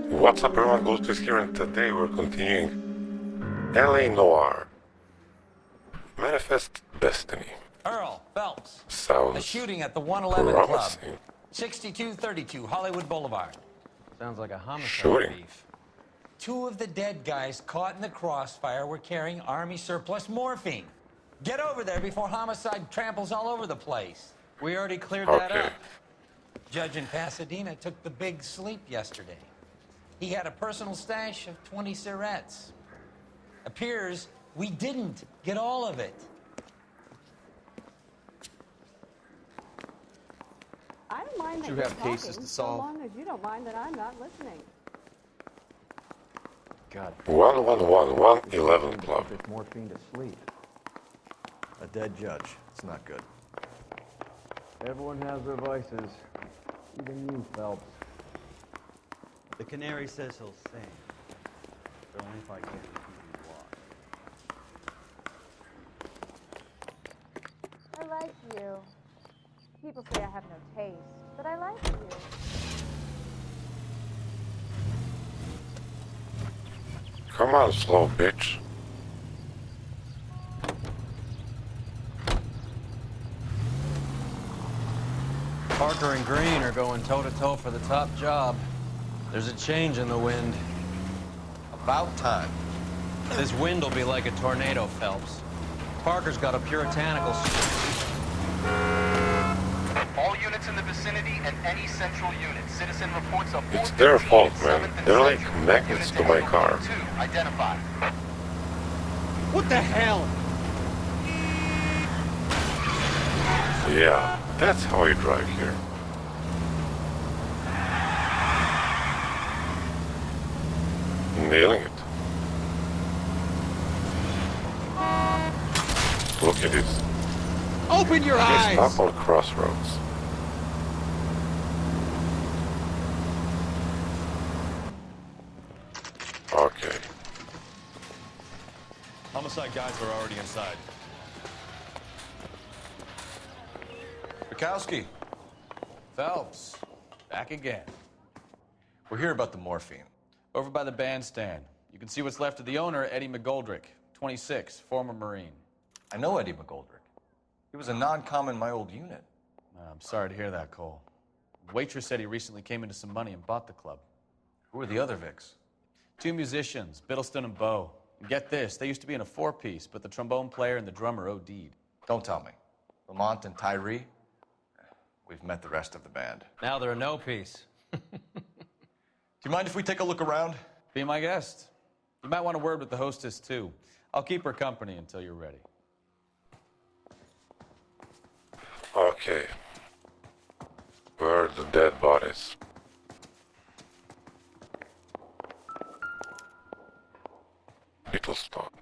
What's up everyone, Ghost is here, and today we're continuing LA Noire. Manifest Destiny. Earl Phelps. Sounds a shooting at the 111 Club. promising. 6232 Hollywood Boulevard. Sounds like a homicide Shooting. beef. Two of the dead guys caught in the crossfire were carrying Army surplus morphine. Get over there before homicide tramples all over the place. We already cleared that Okay. up. Judge in Pasadena took the big sleep yesterday. He had a personal stash of 20 cigarettes. Appears we didn't get all of it. I don't mind that You you're have cases talking, to solve. so long as you don't mind that I'm not listening. God. 111 Club. It's morphine to sleep. A dead judge. It's not good. Everyone has their vices. Even you, Phelps. The canary says he'll sing, but only if I get the TV watch. I like you. People say I have no taste, but I like you. Come on, slow bitch. Parker and Green are going toe-to-toe for the top job. There's a change in the wind. About time. This wind will be like a tornado, Phelps. Parker's got a puritanical... All units in the vicinity and any central unit. Citizen reports of It's their 415 fault, at man. 7th and They're like Central. magnets Units to in my Route car. 2 identified. What the hell? Yeah, that's how I drive here. Nailing it. Look at this. Open your Just eyes! stop on crossroads. Okay. Homicide guys are already inside. Bukowski. Phelps. Back again. We're here about the morphine. Over by the bandstand. You can see what's left of the owner, Eddie McGoldrick, 26, former Marine. I know Eddie McGoldrick. He was a non-com in my old unit. I'm sorry to hear that, Cole. The waitress said he recently came into some money and bought the club. Who are the other Vics? Two musicians, Biddleston and Bowe. And get this, they used to be in a four-piece, but the trombone player and the drummer OD'd. Don't tell me. Lamont and Tyree? We've met the rest of the band. Now they're a no-piece. Do you mind if we take a look around? Be my guest. You might want a word with the hostess, too. I'll keep her company until you're ready. Okay. Where are the dead bodies? Little stop.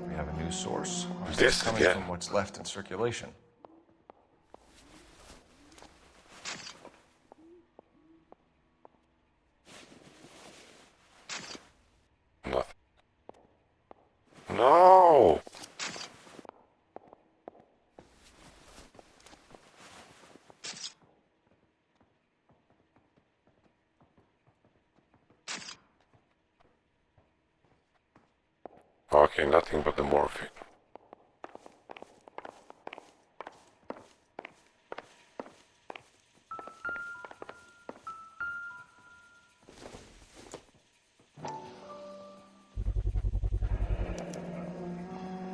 We have a news source. Or is This coming again. from what's left in circulation? Nothing. No! Okay, nothing but the morphine.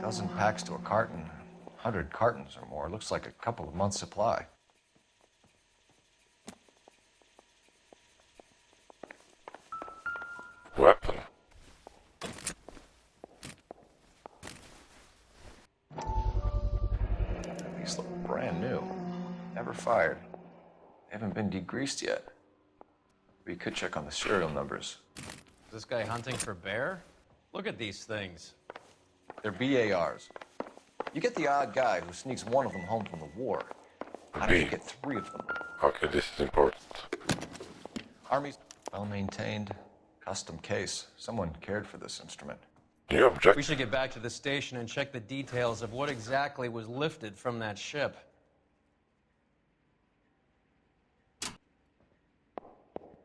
Dozen packs to a carton. 100 cartons or more. Looks like a couple of months' supply. Weapon. These look brand new. Never fired. They haven't been degreased yet. We could check on the serial numbers. Is this guy hunting for bear? Look at these things. They're BARs. You get the odd guy who sneaks one of them home from the war. How did you get 3 of them? Okay, this is important. Army's well-maintained, custom case. Someone cared for this instrument. Do you object? We should get back to the station and check the details of what exactly was lifted from that ship.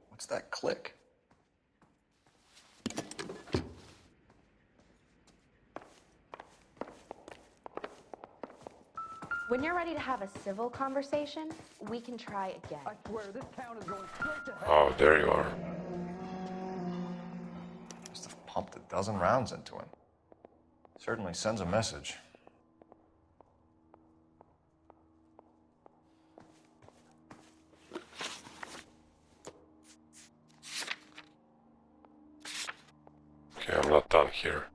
What's that click? When you're ready to have a civil conversation, we can try again. Oh, there you are. Must have pumped a dozen rounds into him. Certainly sends a message. Okay, I'm not done here.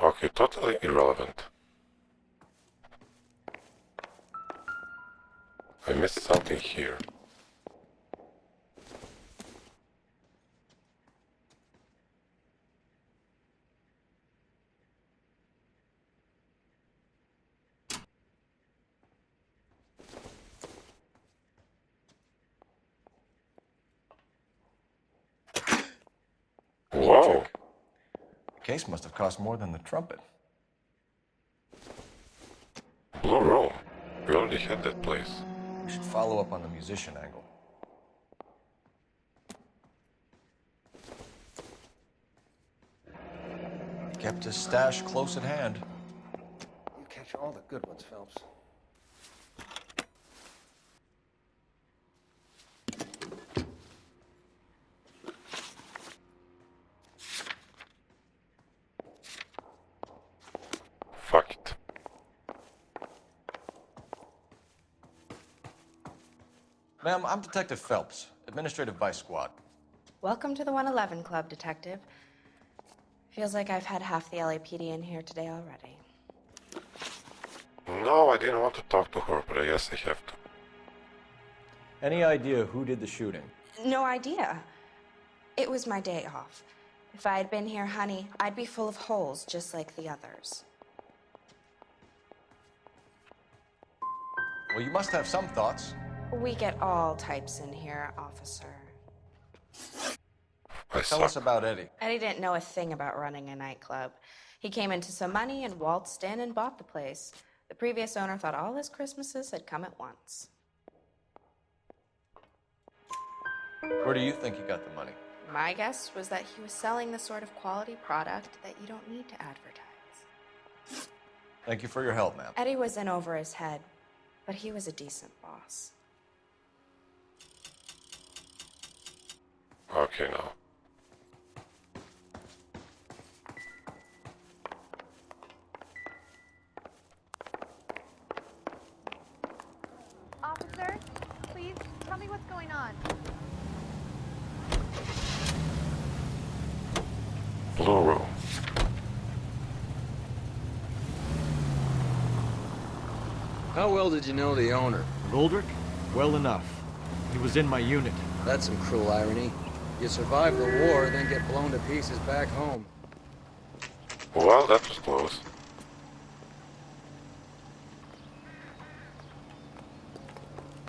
Okay, totally irrelevant. I missed something here. Whoa! The case must have cost more than the trumpet. Blue Room. We already had that place. We should follow up on the musician angle. Kept his stash close at hand. You catch all the good ones, Phelps. Fuck it. Ma'am, I'm Detective Phelps, Administrative Vice Squad. Welcome to the 111 Club, Detective. Feels like I've had half the LAPD in here today already. No, I didn't want to talk to her, but I guess I have to. Any idea who did the shooting? No idea. It was my day off. If I had been here, honey, I'd be full of holes just like the others. Well, you must have some thoughts. We get all types in here, officer. I Tell us suck. about Eddie. Eddie didn't know a thing about running a nightclub. He came into some money and waltzed in and bought the place. The previous owner thought all his Christmases had come at once. Where do you think he got the money? My guess was that he was selling the sort of quality product that you don't need to advertise. Thank you for your help, ma'am. Eddie was in over his head, but he was a decent boss. Okay, now. Officer, please tell me what's going on. Blue Room. How well did you know the owner? Goldrick? Well enough. He was in my unit. That's some cruel irony. You survive the war, then get blown to pieces back home. Well, that was close.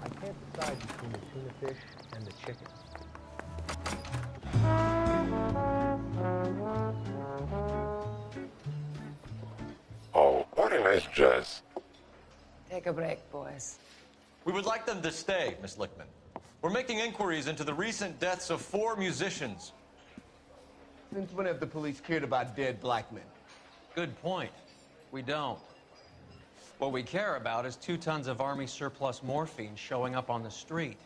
I can't decide between the tuna fish and the chicken. Oh, what a nice jazz. Take a break, boys. We would like them to stay, Miss Lickman. We're making inquiries into the recent deaths of 4 musicians. Since when have the police cared about dead black men? Good point. We don't. What we care about is 2 tons of Army surplus morphine showing up on the street.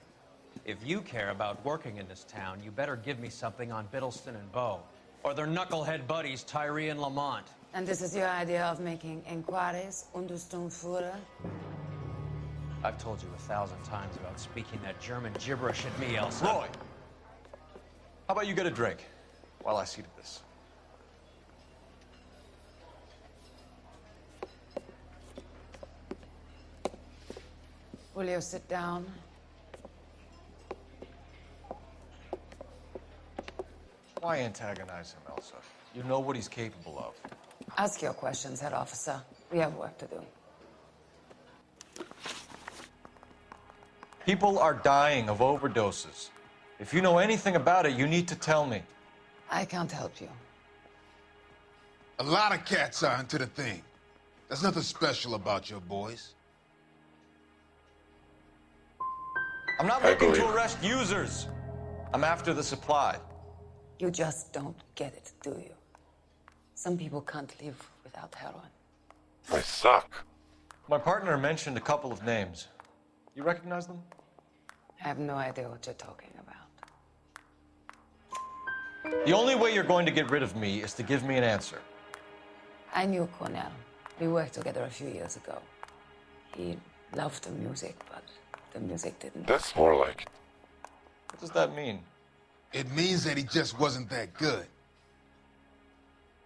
If you care about working in this town, you better give me something on Biddleston and Bow, or their knucklehead buddies Tyree and Lamont. And this is your idea of making inquiries, Untersturmführer? I've told you 1,000 times about speaking that German gibberish at me, Elsa. Roy, how about you get a drink while I see to this? Will you sit down? Why antagonize him, Elsa? You know what he's capable of. Ask your questions, Head Officer. We have work to do. People are dying of overdoses. If you know anything about it, you need to tell me. I can't help you. A lot of cats are into the thing. There's nothing special about your boys. I'm not looking to arrest users. I'm after the supply. You just don't get it, do you? Some people can't live without heroin. I suck. My partner mentioned a couple of names. You recognize them? I have no idea what you're talking about. The only way you're going to get rid of me is to give me an answer. I knew Cornell. We worked together a few years ago. He loved the music, but the music didn't. That's more like it. What does that mean? It means that he just wasn't that good.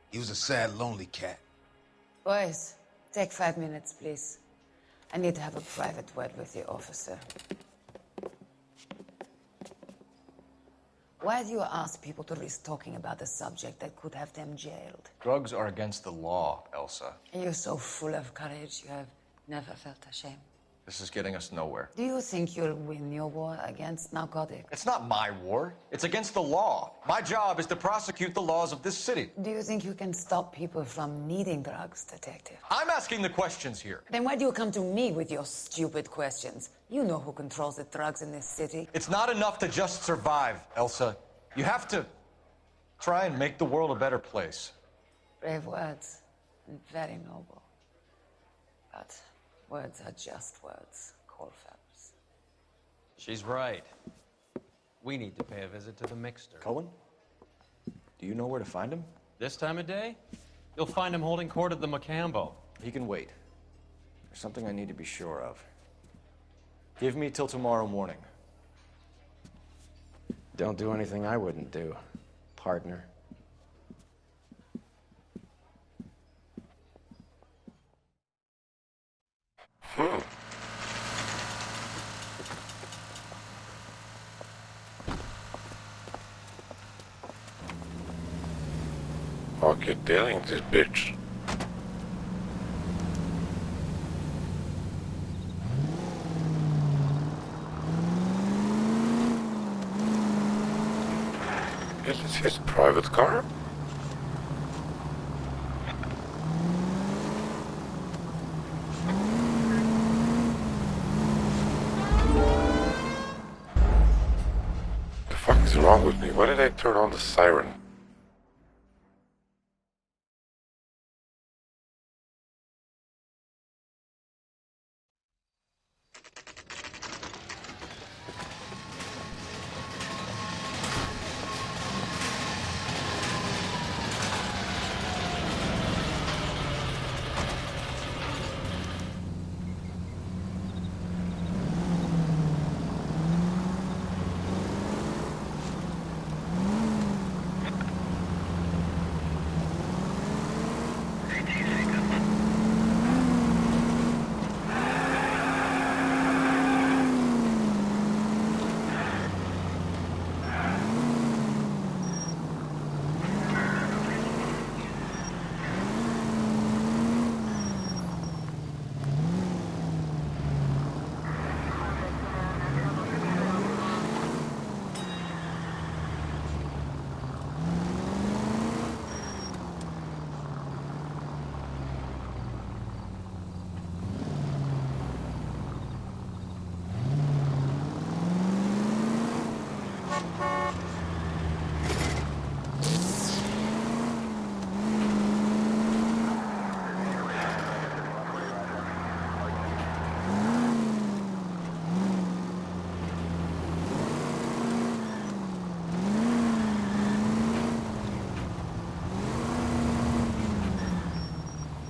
He was a sad, lonely cat. Boys, take 5 minutes, please. I need to have a private word with the officer. Why do you ask people to risk talking about a subject that could have them jailed? Drugs are against the law, Elsa. And you're so full of courage, you have never felt ashamed. This is getting us nowhere. Do you think you'll win your war against narcotics? It's not my war. It's against the law. My job is to prosecute the laws of this city. Do you think you can stop people from needing drugs, Detective? I'm asking the questions here. Then why do you come to me with your stupid questions? You know who controls the drugs in this city. It's not enough to just survive, Elsa. You have to try and make the world a better place. Brave words, and very noble. But words are just words, Cole Phelps. She's right. We need to pay a visit to the Mixter. Cohen? Do you know where to find him? This time of day? You'll find him holding court at the Macambo. He can wait. There's something I need to be sure of. Give me till tomorrow morning. Don't do anything I wouldn't do, partner. I'll get dealing this bitch. Is this his private car? The fuck is wrong with me? Why did I turn on the siren?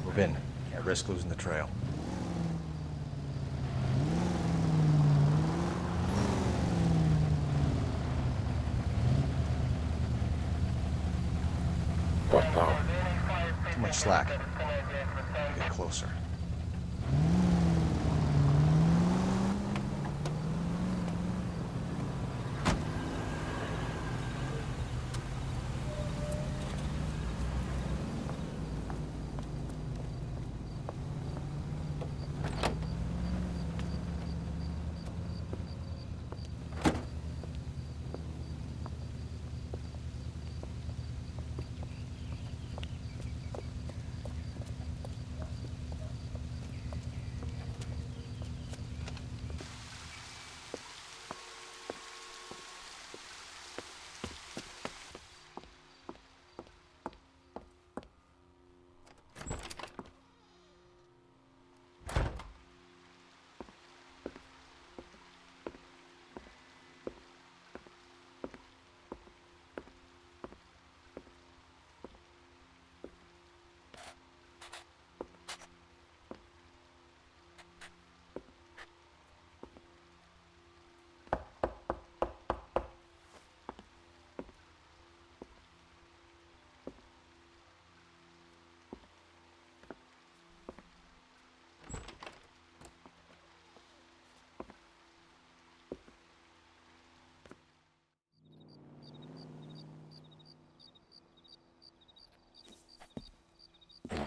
Move in. Can't risk losing the trail. What now? Too much slack. Get closer.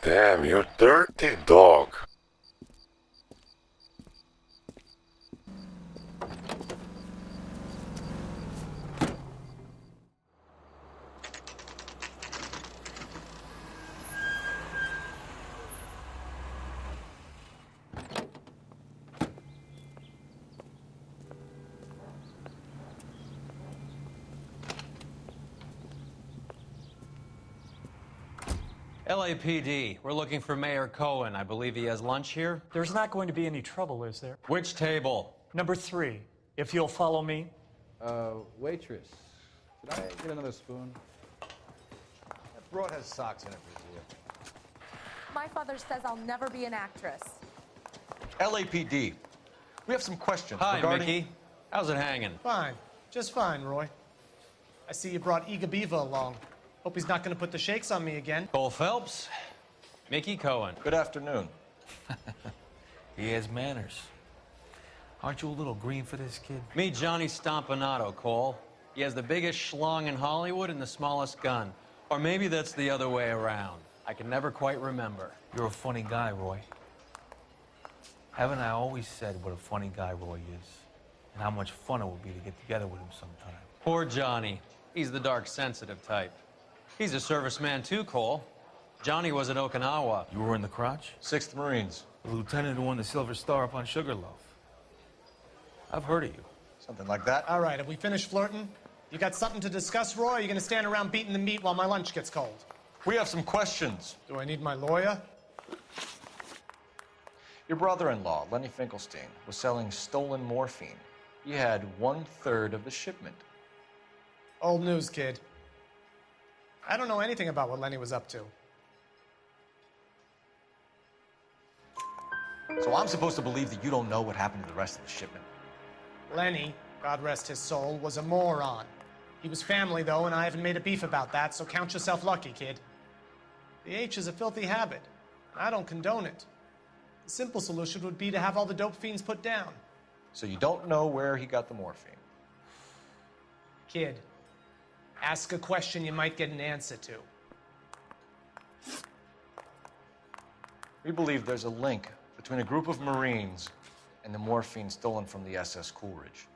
Damn, you dirty dog. LAPD, we're looking for Mayor Cohen. I believe he has lunch here. There's not going to be any trouble, is there? Which table? Number 3, if you'll follow me. Waitress, could I get another spoon? That broad has socks in it for you. My father says I'll never be an actress. LAPD, we have some questions Hi, regarding... Mickey. How's it hanging? Fine. Just fine, Roy. I see you brought Eager Beaver along. Hope he's not going to put the shakes on me again. Cole Phelps, Mickey Cohen. Good afternoon. He has manners. Aren't you a little green for this kid? Meet Johnny Stompanato, Cole. He has the biggest schlong in Hollywood and the smallest gun. Or maybe that's the other way around. I can never quite remember. You're a funny guy, Roy. Haven't I always said what a funny guy Roy is? And how much fun it would be to get together with him sometime. Poor Johnny. He's the dark, sensitive type. He's a serviceman too, Cole. Johnny was at Okinawa. You were in the crotch? 6th Marines. The lieutenant who won the Silver Star up on Sugarloaf. I've heard of you. Something like that. All right, have we finished flirting? You got something to discuss, Roy, or are you going to stand around beating the meat while my lunch gets cold? We have some questions. Do I need my lawyer? Your brother-in-law, Lenny Finkelstein, was selling stolen morphine. He had 1/3 of the shipment. Old news, kid. I don't know anything about what Lenny was up to. So I'm supposed to believe that you don't know what happened to the rest of the shipment? Lenny, God rest his soul, was a moron. He was family, though, and I haven't made a beef about that, so count yourself lucky, kid. The H is a filthy habit. I don't condone it. The simple solution would be to have all the dope fiends put down. So you don't know where he got the morphine? Kid, ask a question you might get an answer to. We believe there's a link between a group of Marines and the morphine stolen from the SS Coolidge.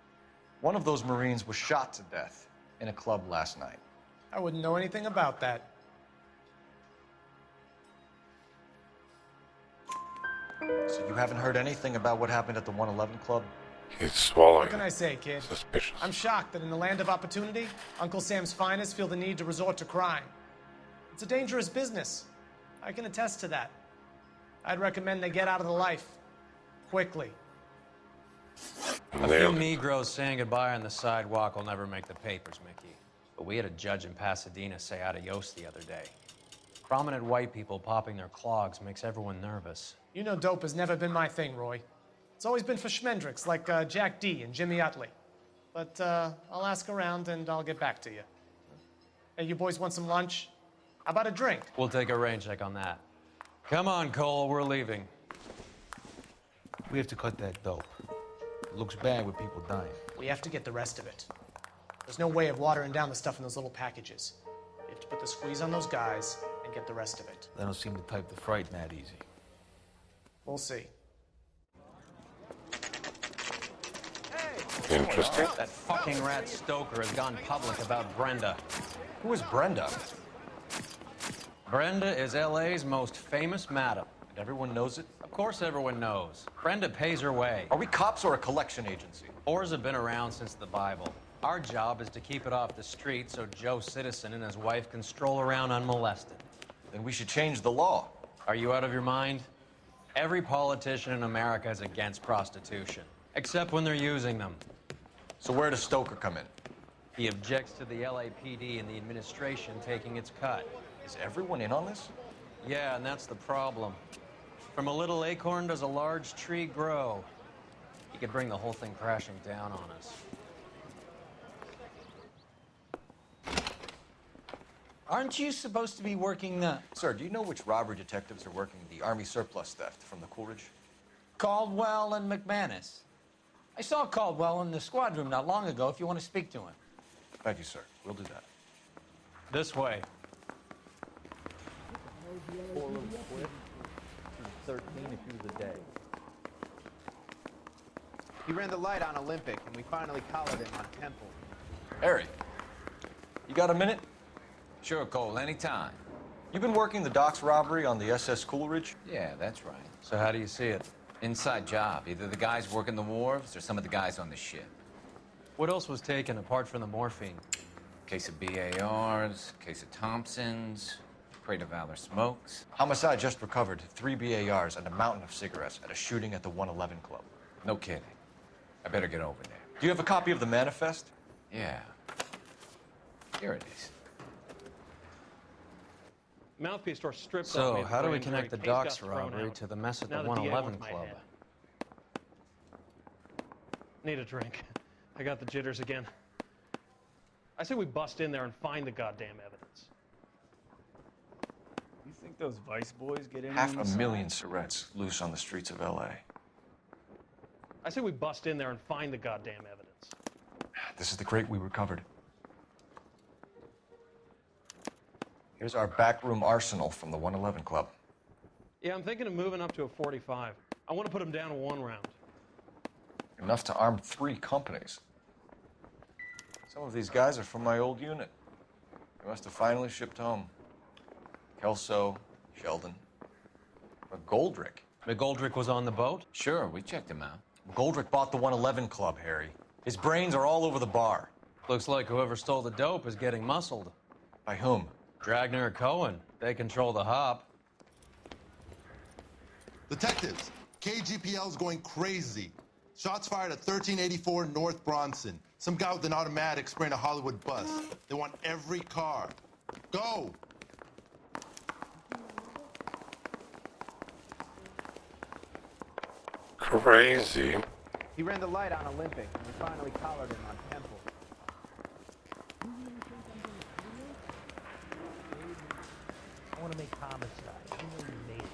One of those Marines was shot to death in a club last night. I wouldn't know anything about that. So you haven't heard anything about what happened at the 111 Club? He's swallowing. What can I say, kid? Suspicious. I'm shocked that in the land of opportunity, Uncle Sam's finest feel the need to resort to crime. It's a dangerous business. I can attest to that. I'd recommend they get out of the life. Quickly. A few Negroes saying goodbye on the sidewalk will never make the papers, Mickey. But we had a judge in Pasadena say adios the other day. Prominent white people popping their clogs makes everyone nervous. You know dope has never been my thing, Roy. It's always been for schmendricks like Jack D. and Jimmy Utley. But I'll ask around and I'll get back to you. Hey, you boys want some lunch? How about a drink? We'll take a rain check on that. Come on, Cole, we're leaving. We have to cut that dope. It looks bad with people dying. We have to get the rest of it. There's no way of watering down the stuff in those little packages. We have to put the squeeze on those guys and get the rest of it. They don't seem to type the frighten that easy. We'll see. Interesting. That fucking rat Stoker has gone public about Brenda. Who is Brenda? Brenda is LA's most famous madam. And everyone knows it? Of course everyone knows. Brenda pays her way. Are we cops or a collection agency? Whores have been around since the Bible. Our job is to keep it off the street so Joe Citizen and his wife can stroll around unmolested. Then we should change the law. Are you out of your mind? Every politician in America is against prostitution, except when they're using them. So where does Stoker come in? He objects to the LAPD and the administration taking its cut. Is everyone in on this? Yeah, and that's the problem. From a little acorn does a large tree grow. He could bring the whole thing crashing down on us. Aren't you supposed to be working the... Sir, do you know which robbery detectives are working the Army surplus theft from the Coolidge? Caldwell and McManus. I saw Caldwell in the squad room not long ago if you want to speak to him. Thank you, sir. We'll do that. This way. Poor little Cliff. She was 13 and she was a day. He ran the light on Olympic, and we finally collared him on Temple. Harry, you got a minute? Sure, Cole, anytime. You've been working the docks robbery on the SS Coolidge? Yeah, that's right. So how do you see it? Inside job. Either the guys working the wharves or some of the guys on the ship. What else was taken apart from the morphine? Case of BARs, case of Thompsons, crate of Valor smokes. Homicide just recovered 3 BARs and a mountain of cigarettes at a shooting at the 111 Club. No kidding. I better get over there. Do you have a copy of the manifest? Yeah. Here it is. Mouthpiece store stripped off So, me how do we grand jury. connect the Case docks got thrown robbery out. to the mess at Now the DA 111 wants my Club? head. Need a drink. I got the jitters again. I say we bust in there and find the goddamn evidence. You think those Vice boys get in? 500,000 cigarettes loose on the streets of LA. I say we bust in there and find the goddamn evidence. This is the crate we recovered. Here's our backroom arsenal from the 111 Club. Yeah, I'm thinking of moving up to a 45. I want to put them down to 1 round. Enough to arm 3 companies. Some of these guys are from my old unit. They must have finally shipped home. Kelso, Sheldon, McGoldrick. McGoldrick was on the boat? Sure, we checked him out. McGoldrick bought the 111 Club, Harry. His brains are all over the bar. Looks like whoever stole the dope is getting muscled. By whom? Dragner or Cohen. They control the hop. Detectives, KGPL's going crazy. Shots fired at 1384 North Bronson. Some guy with an automatic spraying a Hollywood bus. They want every car. Go! Crazy. He ran the light on Olympic, and we finally collared him on Temple. I want to make homicide. You know you made it.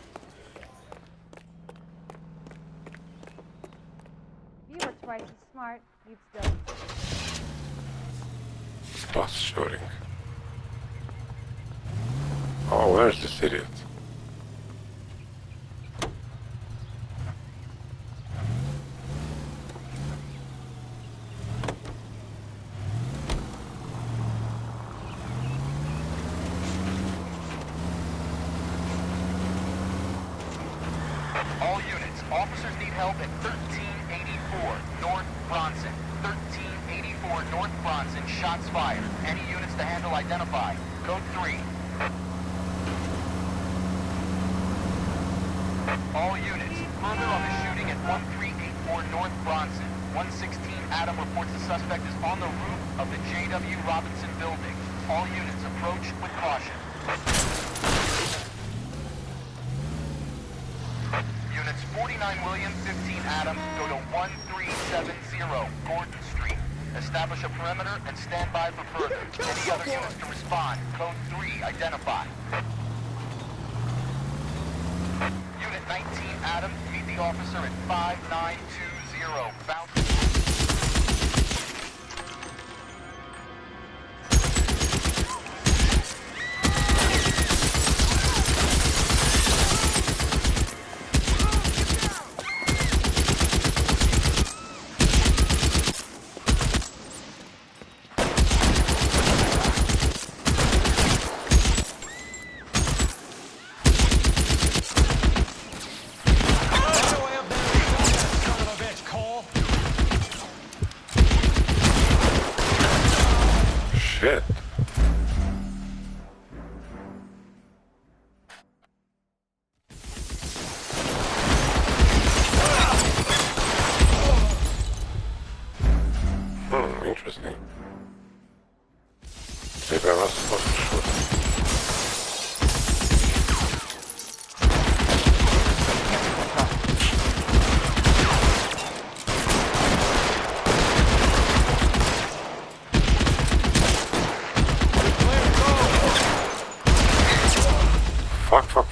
If you were twice as smart, you'd still. Bus shooting. Oh, where's this idiot? All units, officers need help at 1384 North Bronson. 1384 North Bronson, shots fired. Any units to handle identify. Code 3. All units, further on the shooting at 1384 North Bronson. 116 Adam reports the suspect is on the roof of the J.W. Robinson building. All units approach with caution. Units 49 William, 15 Adam, go to 1370 Gordon Street. Establish a perimeter and stand by for further. Any other units to respond. Code 3, identify. Unit 19 Adam, meet the officer at 5920. Fountain. Shit. Interesting. Maybe I was supposed to shoot.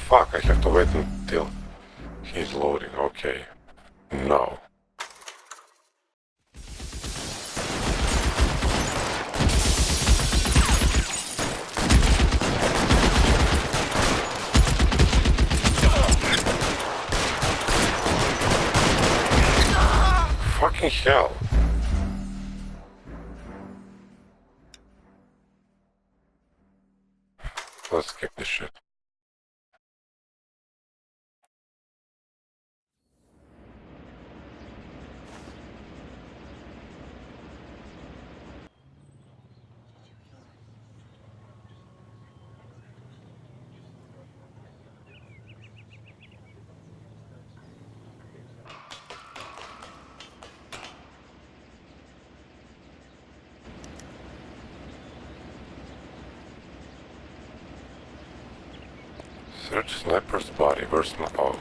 Fuck, I have to wait until he's loading, okay. No. Fucking hell. Let's skip this shit. Search sniper's body. Where's my... Oh.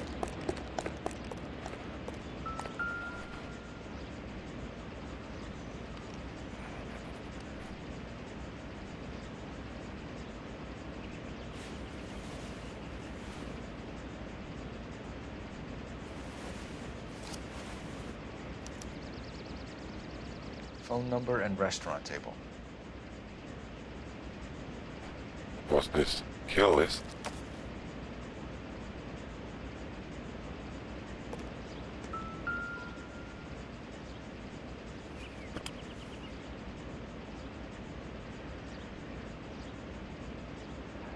Phone number and restaurant table. What's this? Kill list.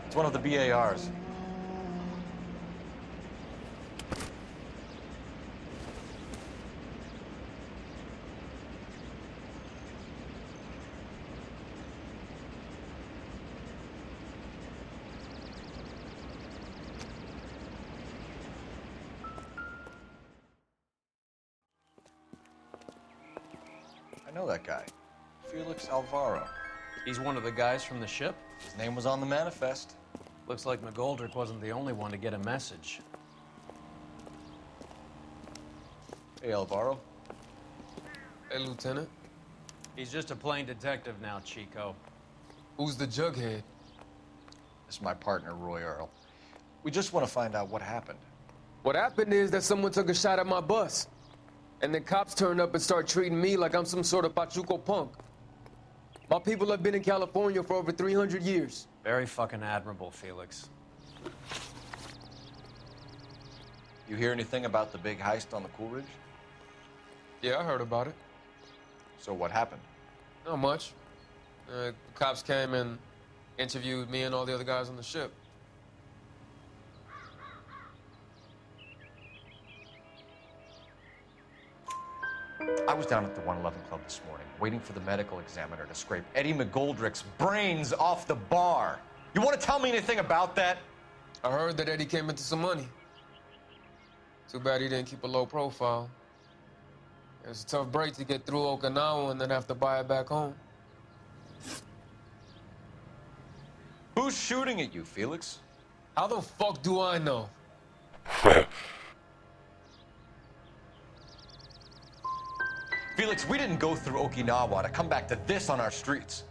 It's one of the BARs. I know that guy. Felix Alvaro. He's one of the guys from the ship? His name was on the manifest. Looks like McGoldrick wasn't the only one to get a message. Hey, Alvaro. Hey, Lieutenant. He's just a plain detective now, Chico. Who's the jughead? This is my partner, Roy Earl. We just want to find out what happened. What happened is that someone took a shot at my bus. And then cops turned up and start treating me like I'm some sort of Pachuco punk. My people have been in California for over 300 years. Very fucking admirable, Felix. You hear anything about the big heist on the Coolidge? Yeah, I heard about it. So what happened? Not much. The cops came and interviewed me and all the other guys on the ship. I was down at the 111 Club this morning, waiting for the medical examiner to scrape Eddie McGoldrick's brains off the bar. You want to tell me anything about that? I heard that Eddie came into some money. Too bad he didn't keep a low profile. It was a tough break to get through Okinawa and then have to buy it back home. Who's shooting at you, Felix? How the fuck do I know? Felix, we didn't go through Okinawa to come back to this on our streets.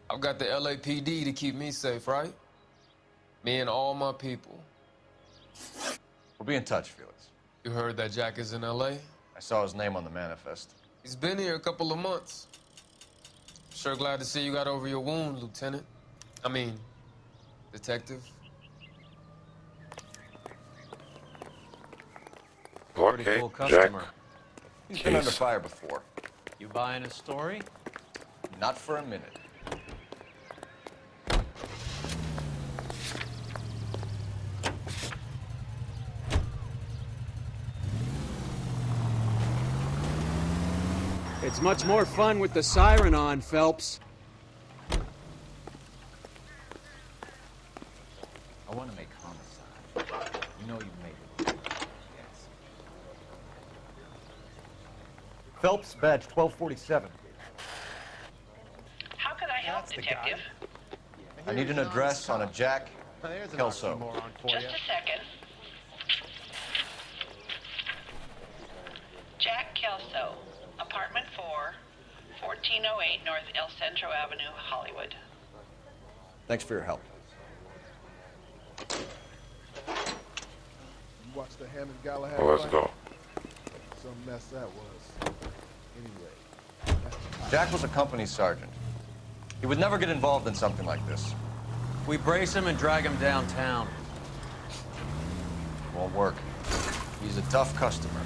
I've got the LAPD to keep me safe, right? Me and all my people. We'll be in touch, Felix. You heard that Jack is in LA? I saw his name on the manifest. He's been here a couple of months. Sure glad to see you got over your wound, Lieutenant. I mean, Detective. Pretty cool customer. He's been under fire before. You buying his story? Not for a minute. It's much more fun with the siren on, Phelps. I want to make homicide. You know you made it. Yes. Phelps, badge 1247. How can I help, Detective? I need an address on a Jack Kelso. Just a second. Jack Kelso, apartment 4, 1408 North El Centro Avenue, Hollywood. Thanks for your help. You watched the Hammond Galahad Well, let's fight? go. Some mess that was. Anyway. Jack was a company sergeant. He would never get involved in something like this. We brace him and drag him downtown. Won't work. He's a tough customer.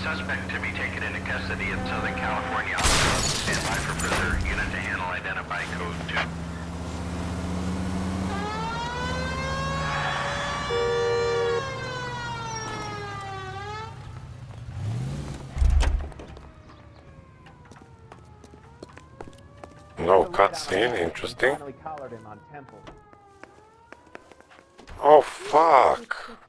Suspect to be taken into custody at Southern California Hospital. Stand by for further unit to handle identify code 2. No cutscene, interesting. Finally collared him on Temple. Oh fuck!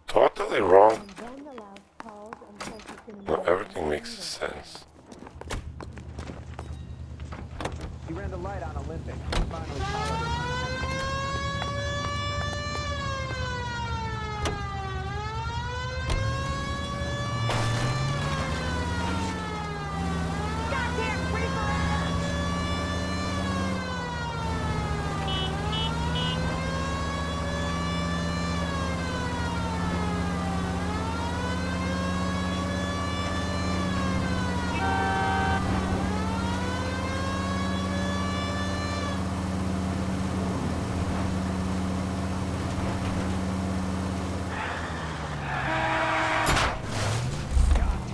Totally wrong. No, everything makes sense. He ran the light on Olympic. Finally collared him on Temple.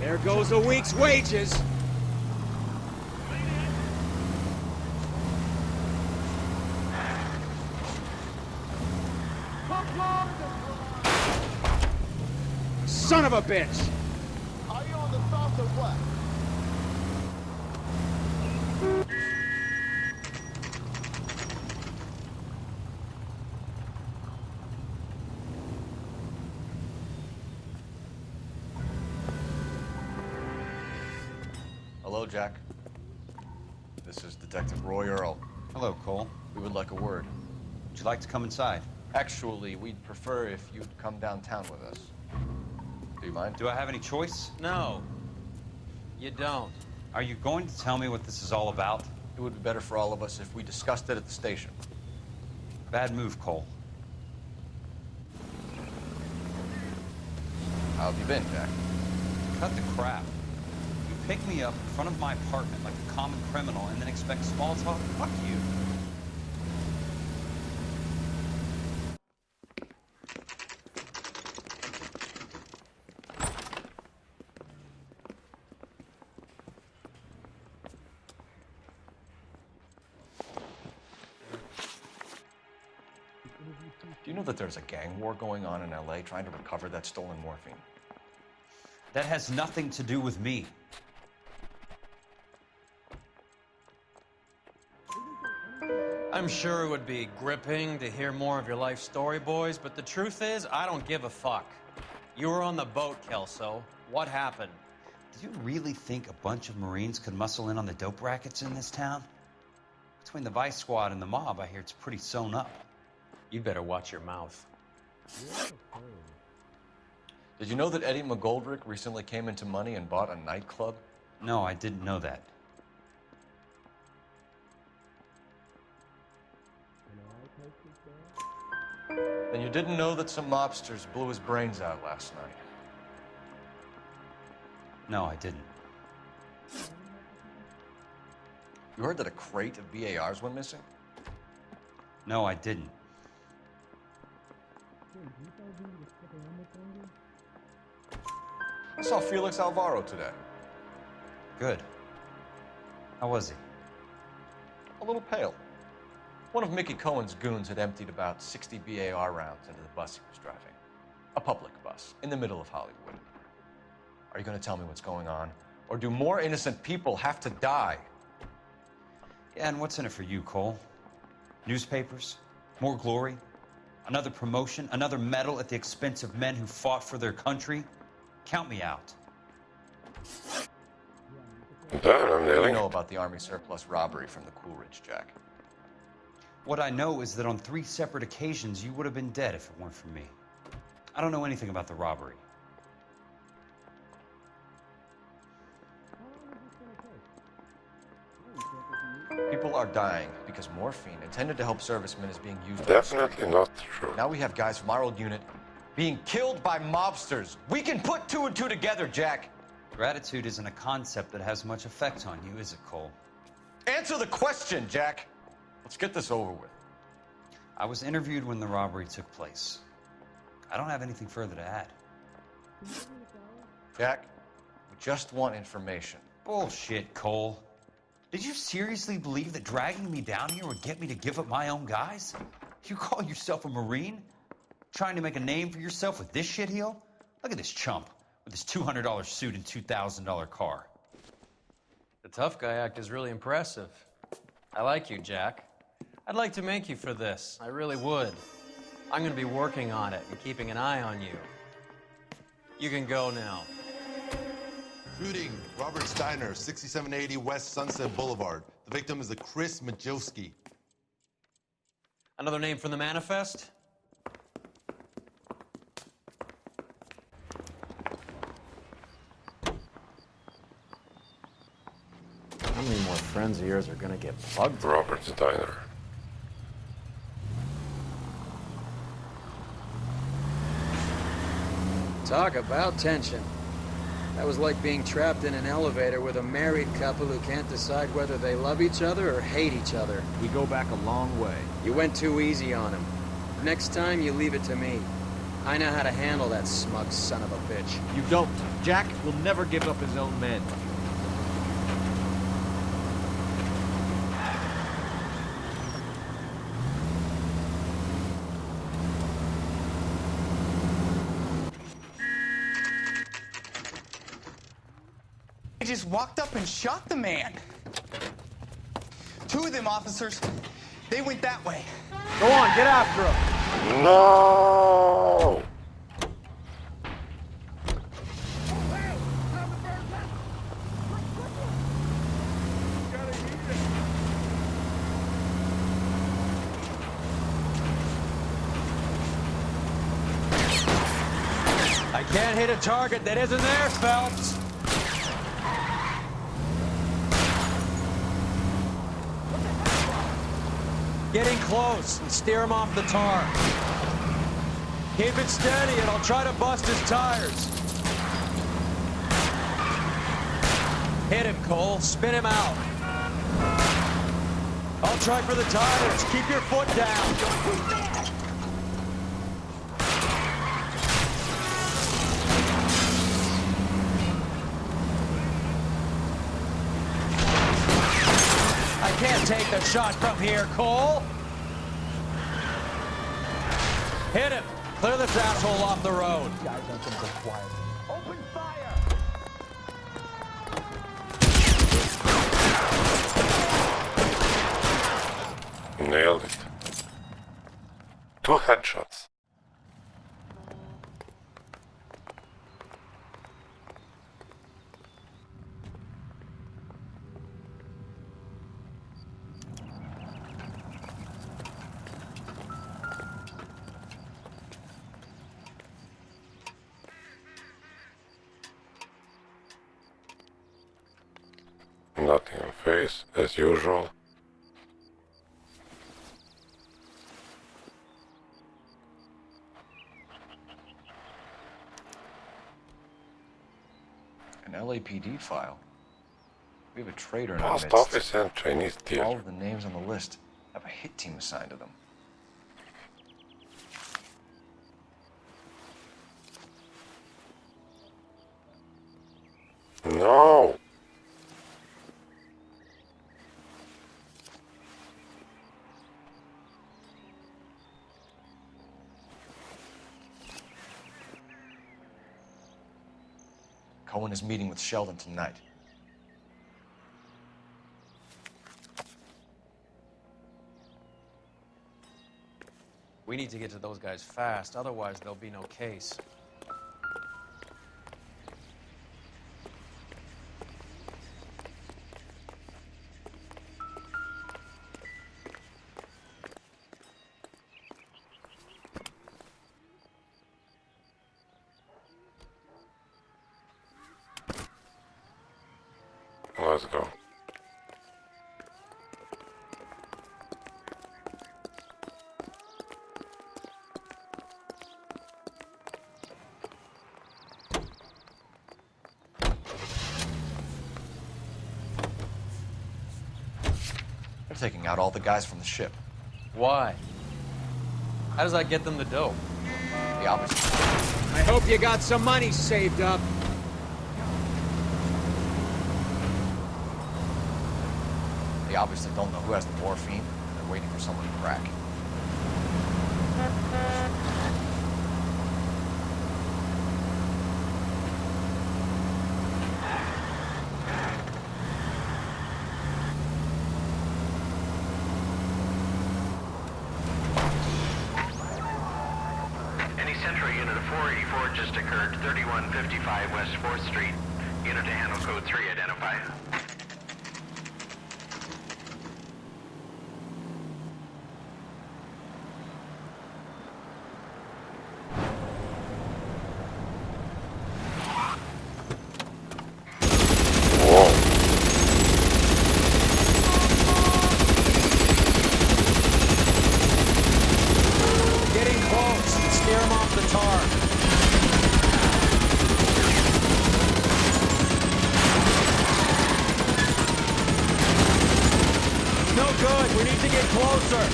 There goes a week's wages. Son of a bitch! Are you on the south or what? Hello, Jack. This is Detective Roy Earl. Hello, Cole. We would like a word. Would you like to come inside? Actually, we'd prefer if you'd come downtown with us. Do you mind? Do I have any choice? No, you don't. Are you going to tell me what this is all about? It would be better for all of us if we discussed it at the station. Bad move, Cole. How have you been, Jack? Cut the crap. You pick me up in front of my apartment like a common criminal and then expect small talk? Fuck you. Do you know that there's a gang war going on in LA trying to recover that stolen morphine? That has nothing to do with me. I'm sure it would be gripping to hear more of your life story, boys, but the truth is, I don't give a fuck. You were on the boat, Kelso. What happened? Do you really think a bunch of Marines could muscle in on the dope rackets in this town? Between the Vice Squad and the mob, I hear it's pretty sewn up. You better watch your mouth. Did you know that Eddie McGoldrick recently came into money and bought a nightclub? No, I didn't know that. Then you didn't know that some mobsters blew his brains out last night? No, I didn't. You heard that a crate of BARs went missing? No, I didn't. I saw Felix Alvaro today. Good. How was he? A little pale. One of Mickey Cohen's goons had emptied about 60 BAR rounds into the bus he was driving. A public bus, in the middle of Hollywood. Are you going to tell me what's going on? Or do more innocent people have to die? Yeah, and what's in it for you, Cole? Newspapers? More glory? Another promotion? Another medal at the expense of men who fought for their country? Count me out. Done, I'm What do you nailing. know about the Army surplus robbery from the Coolidge, Jack? What I know is that on 3 separate occasions, you would have been dead if it weren't for me. I don't know anything about the robbery. People are dying because morphine intended to help servicemen is being used. Definitely not true. Now we have guys from our old unit being killed by mobsters. We can put 2 and 2 together, Jack. Gratitude isn't a concept that has much effect on you, is it, Cole? Answer the question, Jack. Let's get this over with. I was interviewed when the robbery took place. I don't have anything further to add. Jack, we just want information. Bullshit, Cole. Did you seriously believe that dragging me down here would get me to give up my own guys? You call yourself a Marine? Trying to make a name for yourself with this shitheel? Look at this chump with his $200 suit and $2,000 car. The tough guy act is really impressive. I like you, Jack. I'd like to make you for this. I really would. I'm gonna be working on it and keeping an eye on you. You can go now. Shooting, Robert Steiner, 6780 West Sunset Boulevard. The victim is a Chris Majowski. Another name from the manifest? How many more friends of yours are gonna get plugged? Robert Steiner. Talk about tension. That was like being trapped in an elevator with a married couple who can't decide whether they love each other or hate each other. We go back a long way. You went too easy on him. Next time, you leave it to me. I know how to handle that smug son of a bitch. You don't. Jack will never give up his own men. They just walked up and shot the man. Two of them officers, they went that way. Go on, get after him. No! I can't hit a target that isn't there, Phelps. Getting close and steer him off the tar. Keep it steady and I'll try to bust his tires. Hit him, Cole. Spin him out. I'll try for the tires. Keep your foot down. I can't take the shot from here, Cole. Hit him. Clear this asshole off the road. Guys aren't gonna go quiet. Open fire! Nailed it. 2 headshots. Nothing on face, as usual. An LAPD file. We have a traitor in our Post midst. office and Chinese theater. All of the names on the list have a hit team assigned to them. No! Cohen is meeting with Sheldon tonight. We need to get to those guys fast, otherwise there'll be no case. Let's go. They're taking out all the guys from the ship. Why? How does that get them the dope? The opposite. I hope you got some money saved up. They obviously don't know who has the morphine. They're waiting for someone to crack. Any Central unit of 484 just occurred, 3155 West 4th Street. Unit to handle code 3, identify. Getting close. Steer him off the tar. No good. We need to get closer.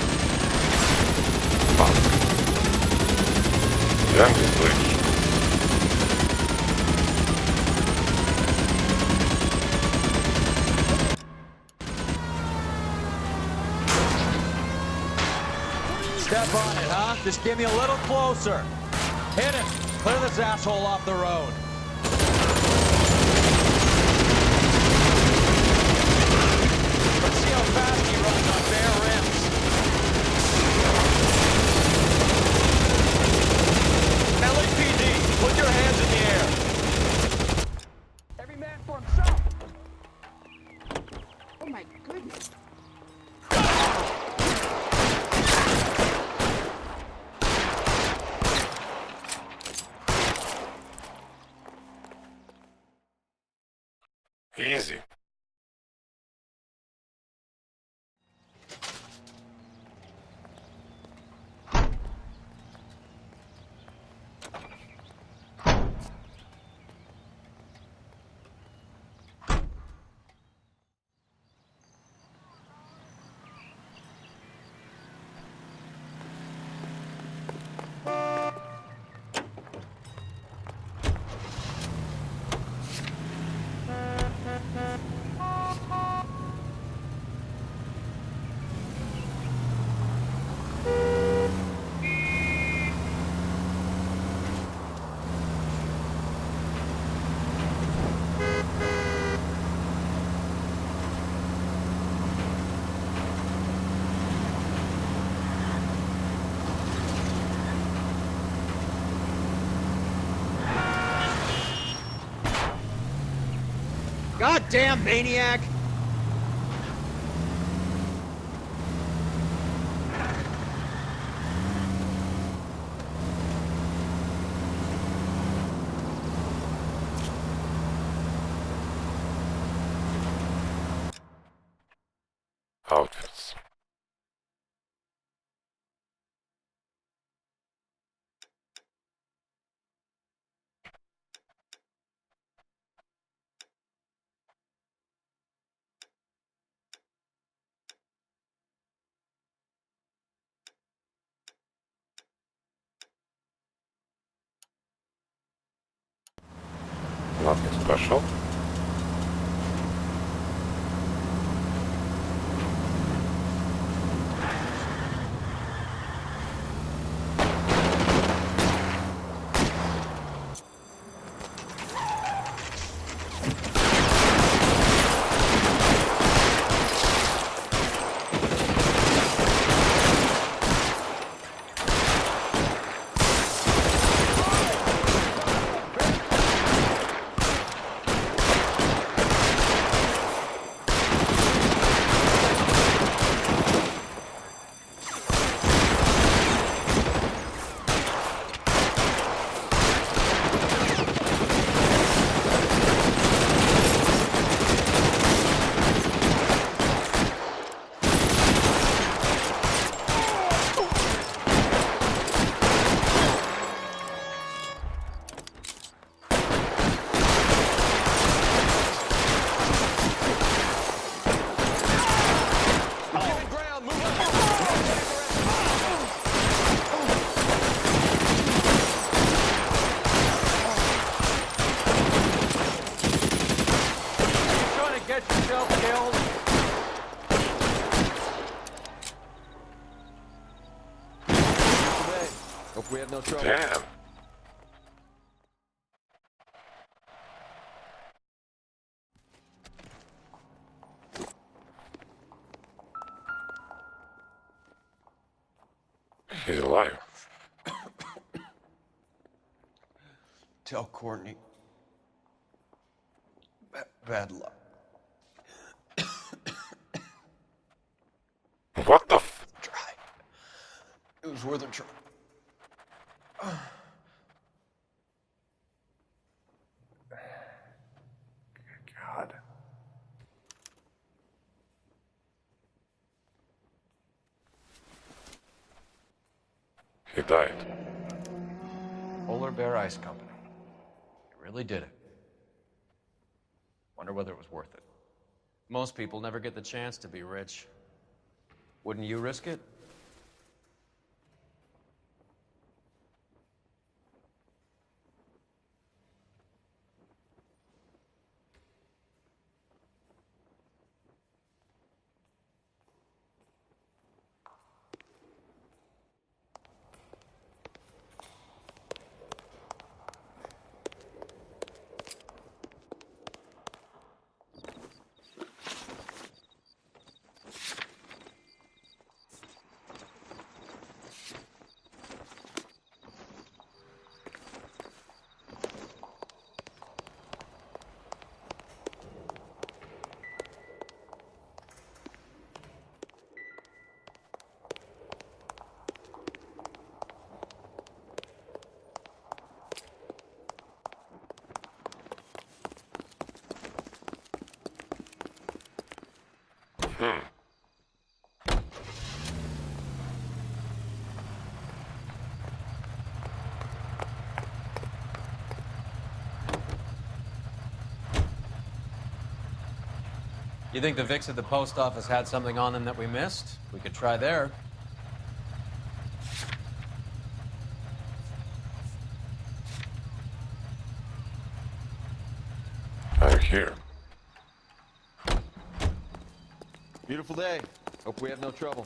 Jungle glitch. Step on it, huh? Just get me a little closer. Hit him. Clear this asshole off the road. Let's see how fast he runs on bare rims. LAPD, put your hands in the air. Every man for himself. Oh my goodness. Easy. Goddamn maniac! Outfits. Nothing special. Hope we have no trouble. Damn. He's alive. Tell Courtney. Bad luck. What the f? Try. It was worth a try. God. He died. Polar Bear Ice Company. He really did it. Wonder whether it was worth it. Most people never get the chance to be rich. Wouldn't you risk it? You think the Vicks at the post office had something on them that we missed? We could try there. I'm here. Beautiful day. Hope we have no trouble.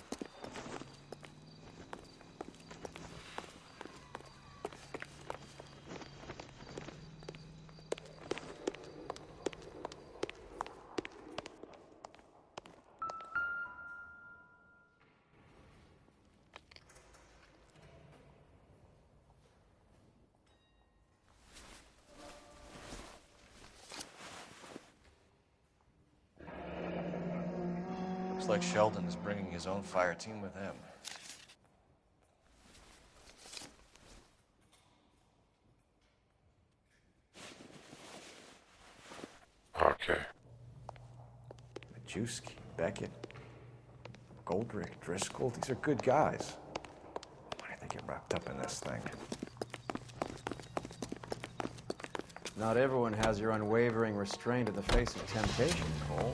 Looks like Sheldon is bringing his own fire team with him. Okay. Majewski, Beckett, Goldrick, Driscoll, these are good guys. Why did they get wrapped up in this thing? Not everyone has your unwavering restraint in the face of temptation, Cole.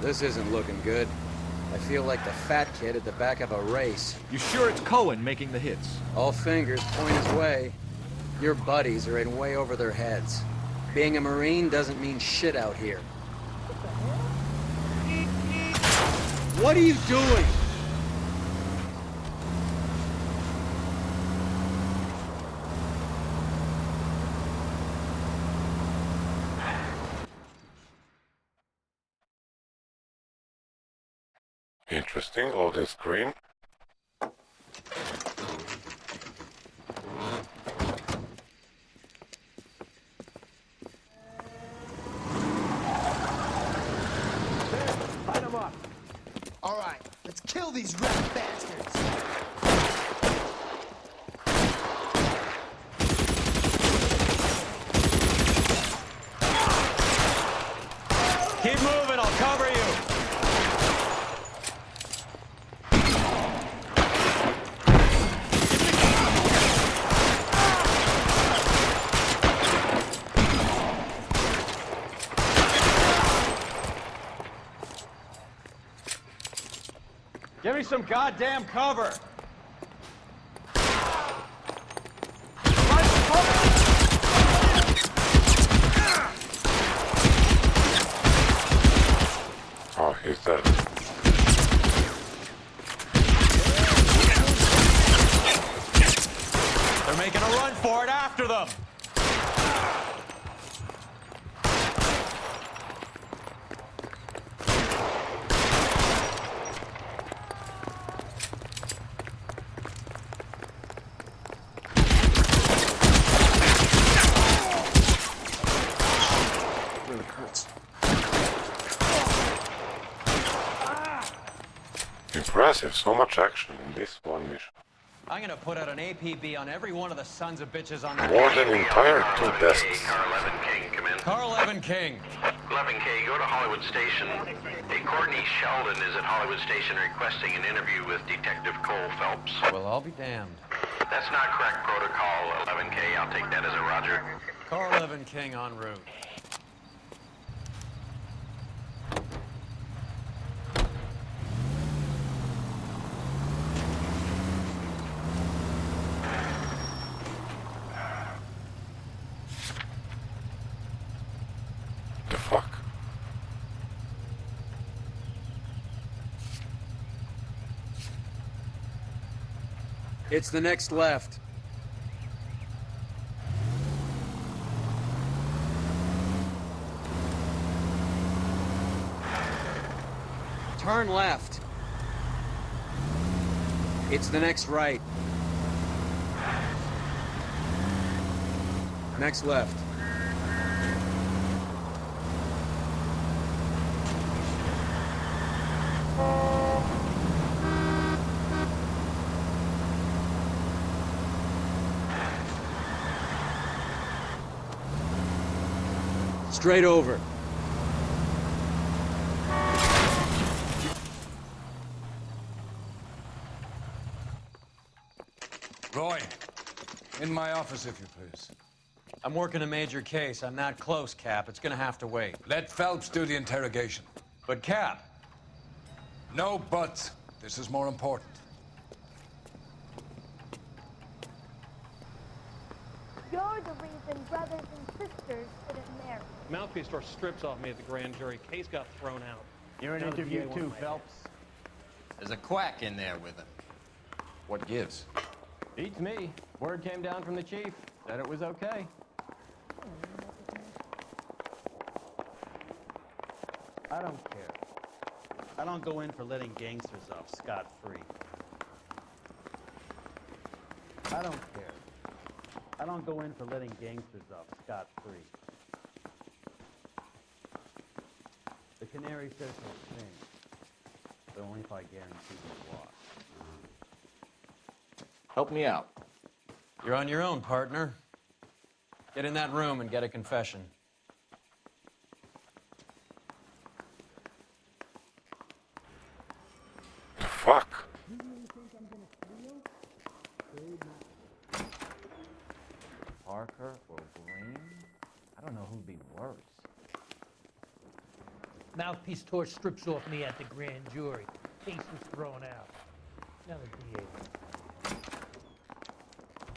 This isn't looking good. I feel like the fat kid at the back of a race. You sure it's Cohen making the hits? All fingers point his way. Your buddies are in way over their heads. Being a Marine doesn't mean shit out here. What are you doing? Interesting, loading screen. Light them up. All right, let's kill these rat bastards. Keep moving, I'll cover you. Give me some goddamn cover! Impressive, so much action in this one mission. I'm gonna put out an APB on every one of the sons of bitches on the More than entire 2 desks. Car 11 King, come in. Car 11 King. 11K, go to Hollywood Station. Hey, Courtney Sheldon is at Hollywood Station requesting an interview with Detective Cole Phelps. Well, I'll be damned. That's not correct protocol, 11K. I'll take that as a roger. Car 11 King en route. The fuck? It's the next left. Turn left. It's the next right. Next left. Straight over. Roy, in my office, if you please. I'm working a major case. I'm not close, Cap. It's gonna have to wait. Let Phelps do the interrogation. But, Cap. No buts. This is more important. You're the reason brothers and sisters shouldn't marry. Mouthpiece tore strips off me at the grand jury. Case got thrown out. You're an Now the interview DA wants too, my Phelps. There's a quack in there with him. What gives? Beats me. Word came down from the chief. Said it was okay. I don't care. I don't go in for letting gangsters off scot-free. I don't care. I don't go in for letting gangsters off scot-free. The canary says he'll sing, but only if I guarantee he'll walk. Help me out. You're on your own, partner. Get in that room and get a confession. The fuck? Parker or Green? I don't know who'd be worse. Mouthpiece tore strips off me at the grand jury. Case was thrown out. Now the DA.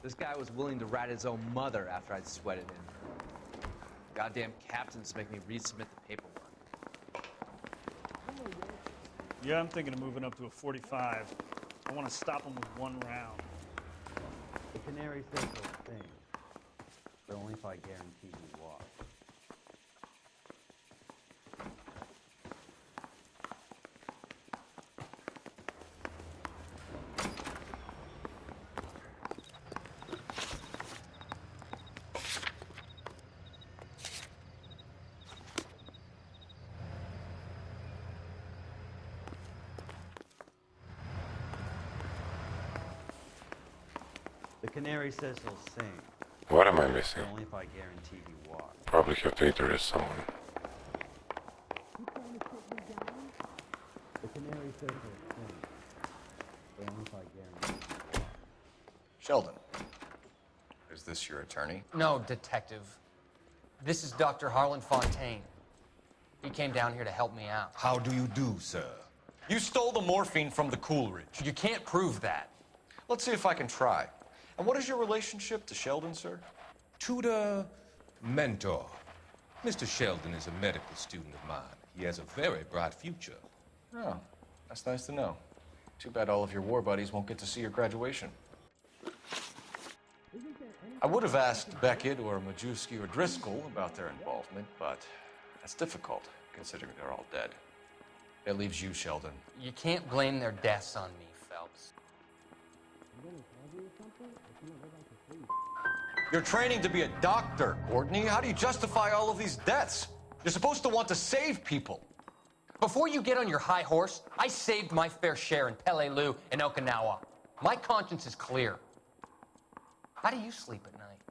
This guy was willing to rat his own mother after I'd sweated in. Goddamn captains make me resubmit the paperwork. Yeah, I'm thinking of moving up to a 45. I want to stop him with one round. The canary says he'll sing, but only if I guarantee he'll walk. The canary says he'll sing. What am I missing? But only if I guarantee he walks. Probably have to introduce someone. The canary says he'll sing, but only if I guarantee he walks. Sheldon, is this your attorney? No, detective. This is Dr. Harlan Fontaine. He came down here to help me out. How do you do, sir? You stole the morphine from the Coolidge. You can't prove that. Let's see if I can try. And what is your relationship to Sheldon, sir? Tutor, mentor. Mr. Sheldon is a medical student of mine. He has a very bright future. Oh, that's nice to know. Too bad all of your war buddies won't get to see your graduation. I would have asked Beckett or Majewski or Driscoll about their involvement, but that's difficult, considering they're all dead. That leaves you, Sheldon. You can't blame their deaths on me, Phelps. You're training to be a doctor, Courtney. How do you justify all of these deaths? You're supposed to want to save people. Before you get on your high horse, I saved my fair share in Peleliu and Okinawa. My conscience is clear. How do you sleep at night?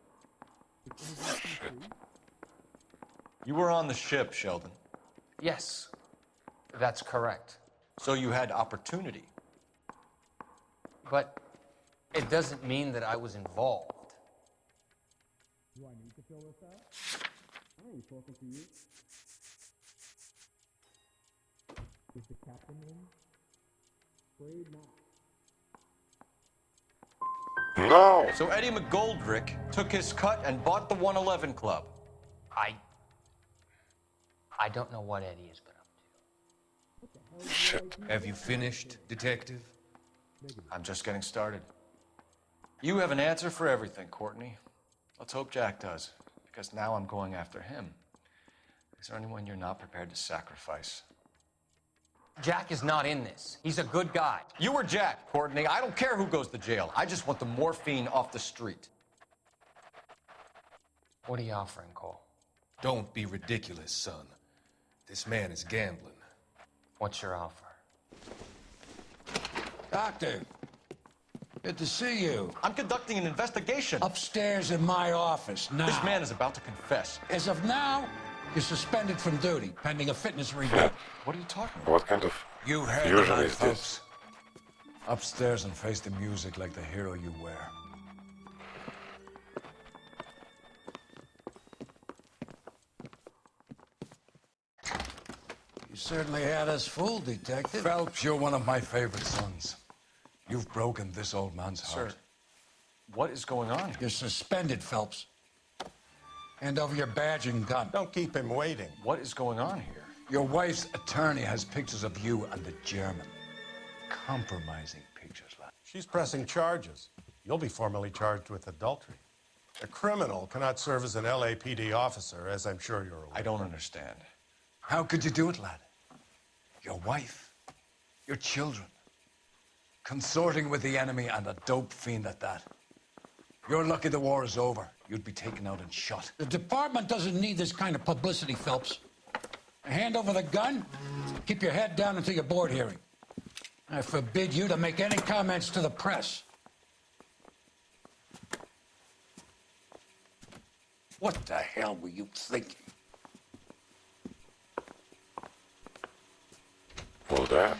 Shit. You were on the ship, Sheldon. Yes, that's correct. So you had opportunity. But it doesn't mean that I was involved. Do I need to fill this out? I ain't talking to you. Is the captain in? Afraid not. No! So Eddie McGoldrick took his cut and bought the 111 Club. I don't know what Eddie has been up to. Shit. Have you finished, Detective? I'm just getting started. You have an answer for everything, Courtney. Let's hope Jack does, because now I'm going after him. Is there anyone you're not prepared to sacrifice? Jack is not in this. He's a good guy. You were Jack, Courtney. I don't care who goes to jail. I just want the morphine off the street. What are you offering, Cole? Don't be ridiculous, son. This man is gambling. What's your offer? Doctor, good to see you. I'm conducting an investigation. Upstairs in my office now. This man is about to confess. As of now, you're suspended from duty, pending a fitness review. What are you talking about? What kind of You heard fusion the right is folks. this? Upstairs and face the music like the hero you wear. You certainly had us fooled, Detective. Phelps, you're one of my favorite sons. You've broken this old man's heart. Sir, what is going on here? You're suspended, Phelps. Hand over your badge and gun. Don't keep him waiting. What is going on here? Your wife's attorney has pictures of you and the German. Compromising pictures, lad. She's pressing charges. You'll be formally charged with adultery. A criminal cannot serve as an LAPD officer, as I'm sure you're aware. I don't understand. How could you do it, lad? Your wife, your children, consorting with the enemy and a dope fiend at that. You're lucky the war is over. You'd be taken out and shot. The department doesn't need this kind of publicity, Phelps. Hand over the gun, keep your head down until your board hearing. I forbid you to make any comments to the press. What the hell were you thinking? Well, that.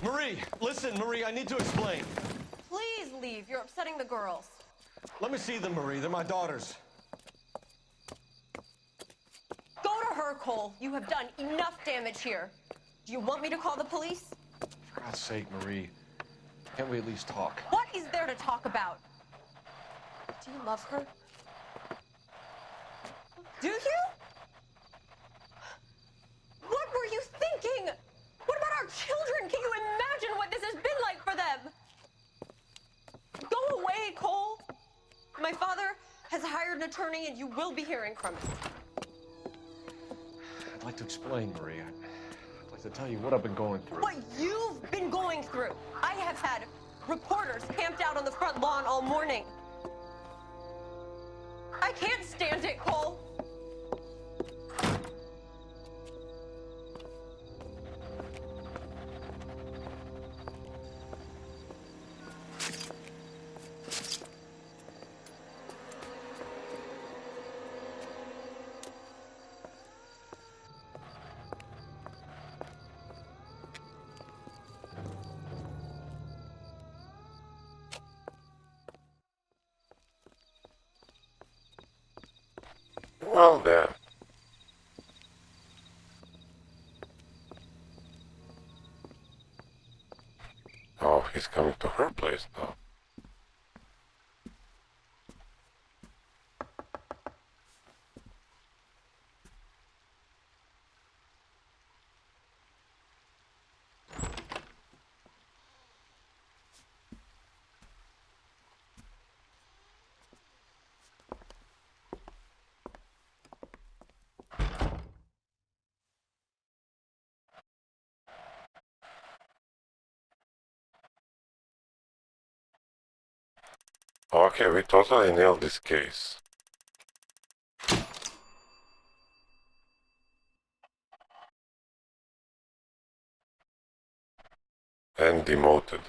Marie, listen, Marie, I need to explain. Please leave. You're upsetting the girls. Let me see them, Marie. They're my daughters. Go to her, Cole. You have done enough damage here. Do you want me to call the police? For God's sake, Marie, can't we at least talk? What is there to talk about? Do you love her? Do you? What were you thinking? What about our children? Can you imagine what this has been like for them? Go away, Cole. My father has hired an attorney and you will be hearing from him. I'd like to explain, Marie. I'd like to tell you what I've been going through. What you've been going through. I have had reporters camped out on the front lawn all morning. I can't stand it, Cole. Well, then. Oh, he's coming to her place now. Okay, we totally nailed this case. And demoted.